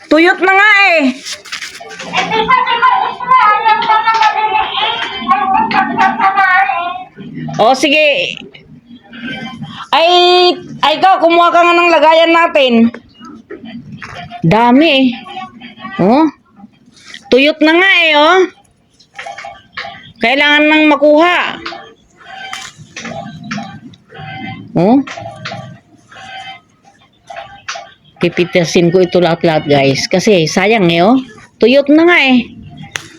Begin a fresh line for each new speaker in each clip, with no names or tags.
Tuyot na nga eh. O sige. Ay ikaw, kumuha ka nga ng lagayan natin. Dami eh. Oh. Tuyot na nga eh, oh. Kailangan nang makuha. Oh. Pipitasin ko ito lahat-lahat, guys. Kasi sayang eh, oh. Tuyot na nga eh.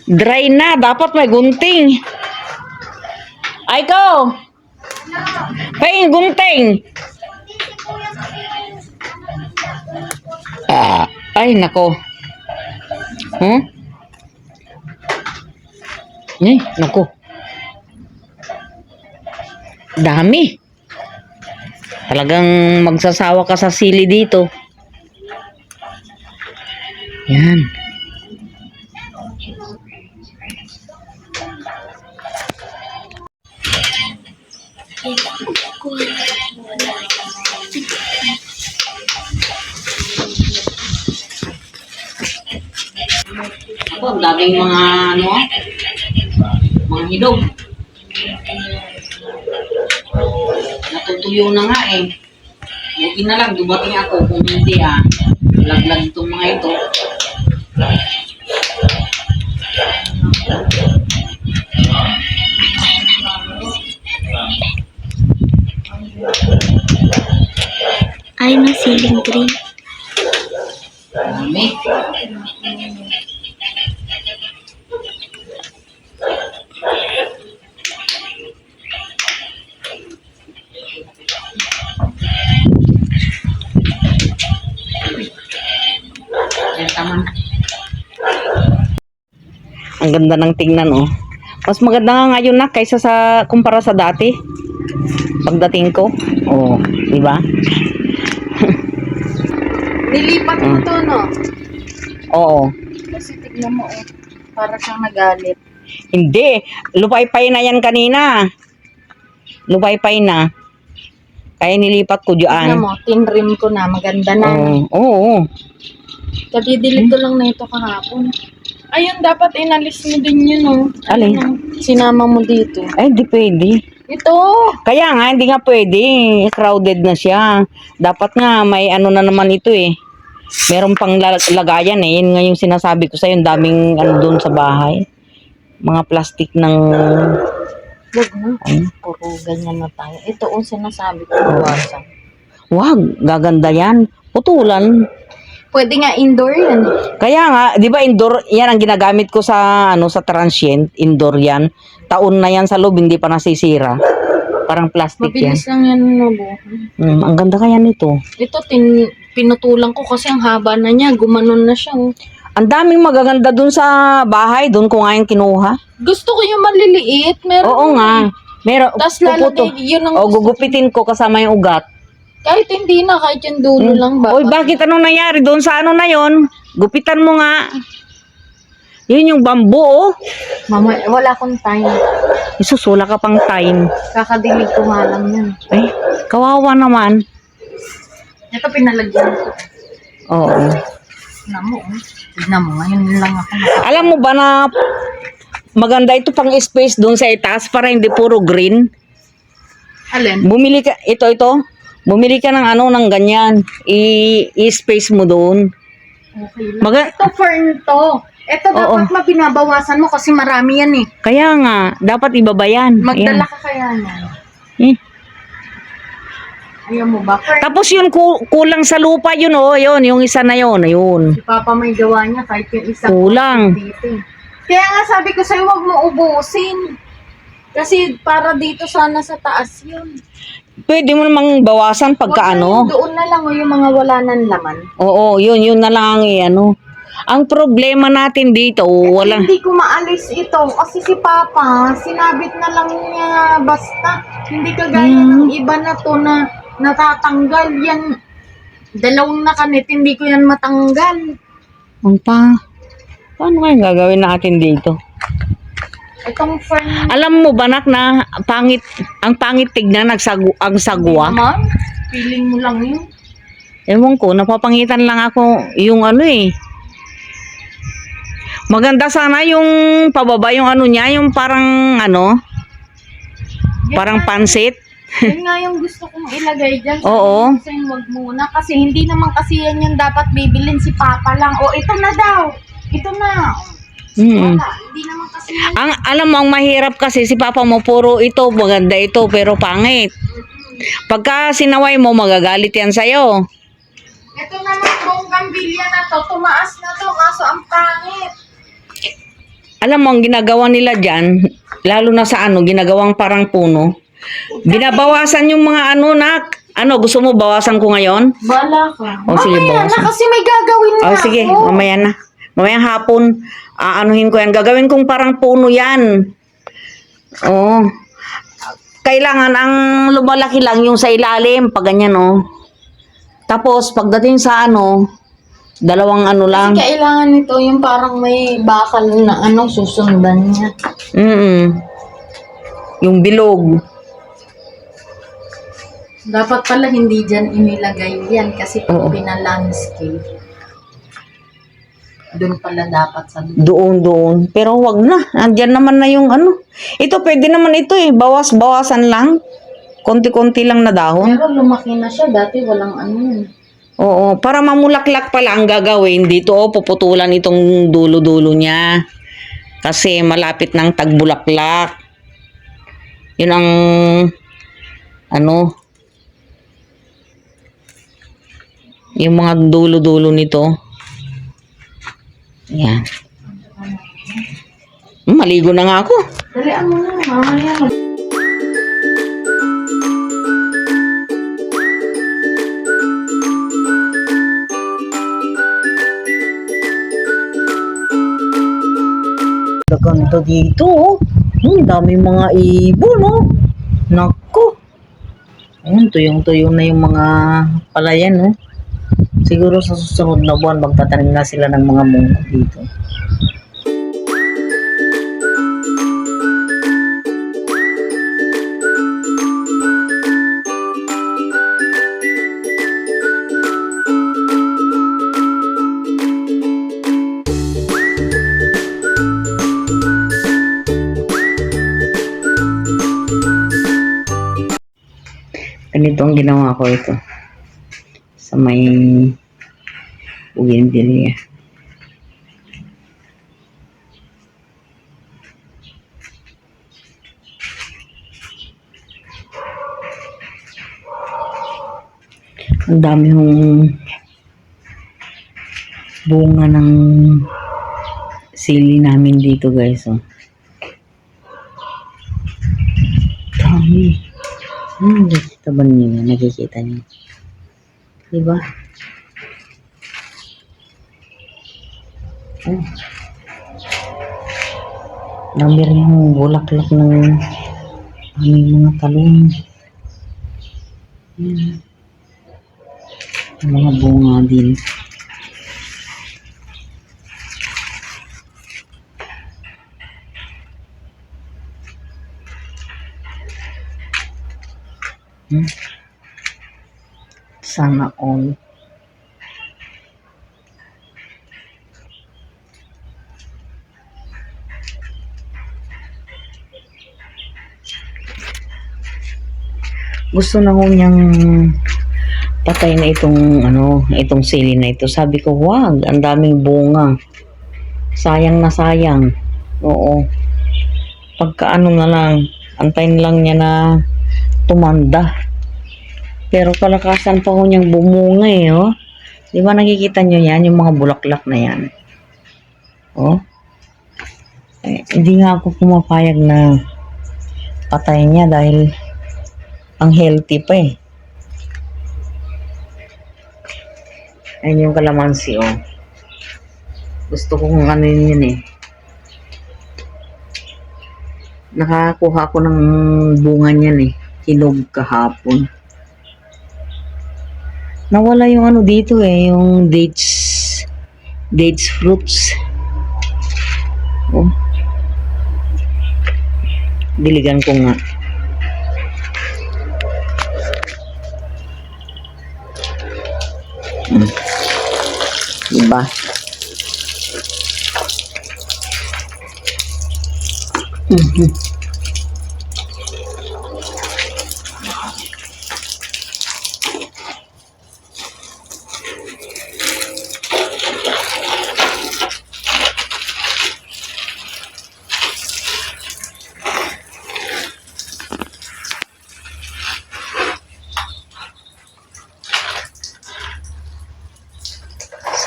Dry na. Dapat may gunting. Ay, ikaw. Pahing gunting. Ay, nako. Huh? Nako. Dami. Talagang magsasawa ka sa sili dito. Yan. Ako, ang daming mga mga hidog. Natutuyo na nga eh. Buti na lang, dumating ako. Kung hindi laglag itong mga ito.
Ay, masiling green.
Dami. Tama. Ang ganda ng tingnan, oh. Mas maganda nga ngayon na kaysa sa kumpara sa dati. Pagdating ko. Oh, di ba?
Nilipat mo to, no?
Oo.
Kasi tignan mo, oh. Para siyang nagalit.
Hindi. Lupay-pay na yan kanina. Lupay-pay na. Kaya nilipat ko
Tignan
dyan.
mo, tinrim ko na. Maganda na.
Oo.
Kadidilig ko lang na ito kahapon. Ayun, dapat inalis mo din yun, oh.
Alin?
Sinama mo dito.
Ay, di pwede.
Ito.
Kaya nga, hindi nga pwede. Crowded na siya. Dapat nga, may ano na naman ito eh. Meron pang lagayan eh. Yun nga yung sinasabi ko sa'yo. Yung daming ano doon sa bahay. Mga plastic ng...
Huwag na. Puro ganyan na tayo. Ito ang sinasabi ko. Bawasan.
Wag, gaganda yan. Putulan.
Pwede nga indoor yan.
Kaya nga, di ba indoor, yan ang ginagamit ko sa sa transient. Indoor yan. Taon na yan sa loob, hindi pa nasisira. Parang plastic
Mabilis
yan.
lang yan mabuhay.
Ang ganda kaya nito.
Ito, pinutulang ko kasi ang haba na niya. Gumanon na siya. Oh.
Ang daming magaganda dun sa bahay. Dun ko nga yung kinuha.
Gusto ko yung maliliit. Meron.
Oo nga. Meron.
Tapos lalagay, yun ang
O,
gusto ko.
gugupitin ko kasama yung ugat.
Kahit hindi na, kahit yung dulo lang ba?
Oy, bakit anong nangyari doon sa ano na yon? Gupitan mo nga. Yun yung bamboo, oh.
Mama, wala akong time.
Isus, wala ka pang time.
Kakadilig ko nga lang yan.
Ay, kawawa naman.
Ito pinalagyan ko.
Oo.
Tignan mo, oh. Tignan mo, ngayon lang ako.
Alam mo ba na maganda ito pang space doon sa itaas para hindi puro green?
Alin?
Bumili ka, ito. Bumili ka ng ng ganyan. I-space mo doon.
Okay lang. Ito fern to. Ito dapat mabinabawasan mo kasi marami yan eh.
Kaya nga, dapat ibabayan.
Magdala ka kaya yan.
Eh.
Ayaw mo ba? Fern,
Tapos yun, kulang sa lupa yun, oh. Yun, yung isa na yun. Ayun.
si Papa may gawa niya kahit yung isa
Kulang.
dito. Eh. Kaya nga sabi ko sa'yo, huwag mo ubusin. Kasi para dito sana sa taas yun.
Pwede mo namang bawasan pagka
Huwag na yun, doon na lang o yung mga wala ng laman.
Oo, yun na lang ang Ang problema natin dito, walang...
Hindi ko maalis ito kasi si Papa, sinabit na lang niya basta. Hindi kagaya ng iba na to na natatanggal yan. Dalawang nakanit, hindi ko yan matanggal.
Paano kaya gagawin natin dito?
Itong fern
Alam mo ba, nak, na ang pangit tignan ang sagwa?
naman, feeling mo lang yun.
Ewan ko, napapangitan lang ako yung Maganda sana yung pababa yung ano niya, yung parang ano, parang pansit.
Yun nga yung gusto kong ilagay dyan.
Oo.
Kasi wag muna. Kasi hindi naman kasi yan yung dapat bibilin si Papa lang. O, ito na daw. Ito na.
Mm.
Wala. Hindi naman kasi yan.
Alam mo, ang mahirap kasi si Papa mo, puro ito, maganda ito, pero pangit. Pagka sinaway mo, magagalit yan sa'yo.
Ito naman bonggang bilya na to. Tumaas na to. Kaso ang pangit.
Alam mo, ang ginagawa nila dyan, lalo na sa ano, ginagawang parang puno, binabawasan yung mga ano, gusto mo bawasan ko ngayon?
Bala ka.
O, sige,
Mamaya na
bawasan.
kasi may gagawin na
O, sige,
ako.
mamaya na. Mamayang hapon, aanuhin ko yan. Gagawin kong parang puno yan. Oo. Kailangan ang lumalaki lang yung sa ilalim, pag ganyan, oh. Tapos, pagdating sa ano, dalawang ano lang.
Kasi kailangan nito yung parang may bakal na ano susundan niya.
Yung bilog.
Dapat pala hindi dyan inilagay yan kasi
Oo.
pag pinalandscape. Doon pala dapat sa
Doon. Pero wag na. Andyan naman na yung ano. Ito, pwede naman ito eh. Bawas-bawasan lang. Konti-konti lang na dahon.
Pero lumaki na siya. Dati walang ano yun.
Oo. Para mamulaklak pala ang gagawin dito. Puputulan itong dulo-dulo niya. Kasi malapit ng tagbulaklak. Yun ang ano. Yung mga dulo-dulo nito. Yan. Maligo na nga ako.
Dalian mo na. Mamaya na.
Gaganda dito, oh. Dami mga ibon, oh. Nako. Ayun, tuyong-tuyo na yung mga palayan, oh. Siguro sa susunod na buwan, magtatanim na sila ng mga munggo dito. Ganito ang ginawa ko ito. Sa may bougainvillea. Ang dami hong bunga ng sili namin dito, guys. Oh. Dami. Nakikita ba niyo? Nakikita niyo. Diba? Oh. Dami rin yung bulaklak ng aming mga talong. Yan. Mga bunga din. Sana all. Gusto na ko niyang patay na itong sili na ito. Sabi ko, wag, ang daming bunga. Sayang na sayang. Oo. Pagka na lang, antayin lang niya na tumanda. Pero kalakasan pa ko niyang bumunga eh, oh. Di ba nakikita niyo yan, yung mga bulaklak na yan? Oh. Hindi nga ako pumapayag na patayin niya dahil ang healthy pa eh. Ayun yung kalamansi, oh. Gusto kong ano yun eh. Nakakuha ko ng bunga niyan eh. Hinog kahapon. Nawala yung ano dito eh, yung dates fruits. Oh. Diligan ko nga. Diba? Mhm.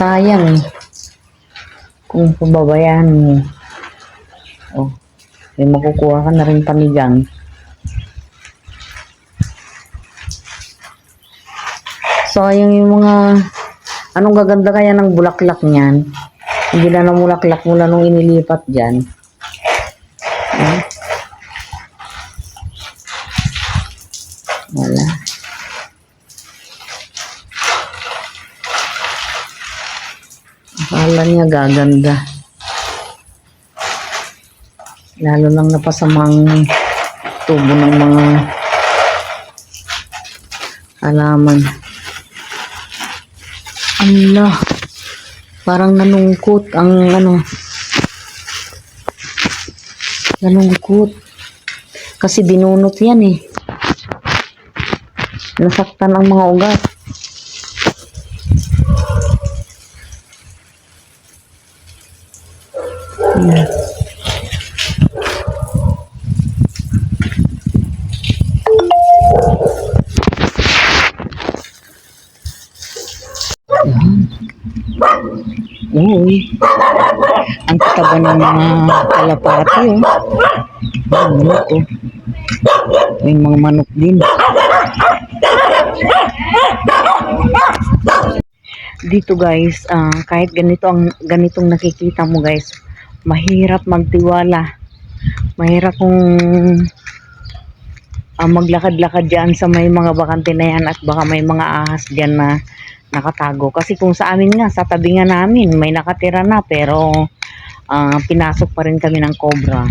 Sayang eh. Kung pababayaan mo. Oh, may makukuha ka na rin panigang. Sayang yung mga... Anong gaganda kaya ng bulaklak niyan? Hindi na namulaklak mula nung inilipat dyan. Hmm? Wala. Akala niya gaganda. Lalo lang napasamang tubo ng mga halaman. Allah, parang nanungkot ang ano. Nanungkot. Kasi binunot yan eh. Nasaktan ang mga ugat. Yan. Uy, ang tataba ng mga kalapati oh. Ay, manok oh. May mga manok din. Dito guys, kahit ganitong nakikita mo guys, mahirap magtiwala. Mahirap kung maglakad-lakad dyan sa may mga bakante na yan at baka may mga ahas dyan na nakatago. Kasi kung sa amin nga, sa tabi nga namin, may nakatira na pero pinasok pa rin kami ng cobra.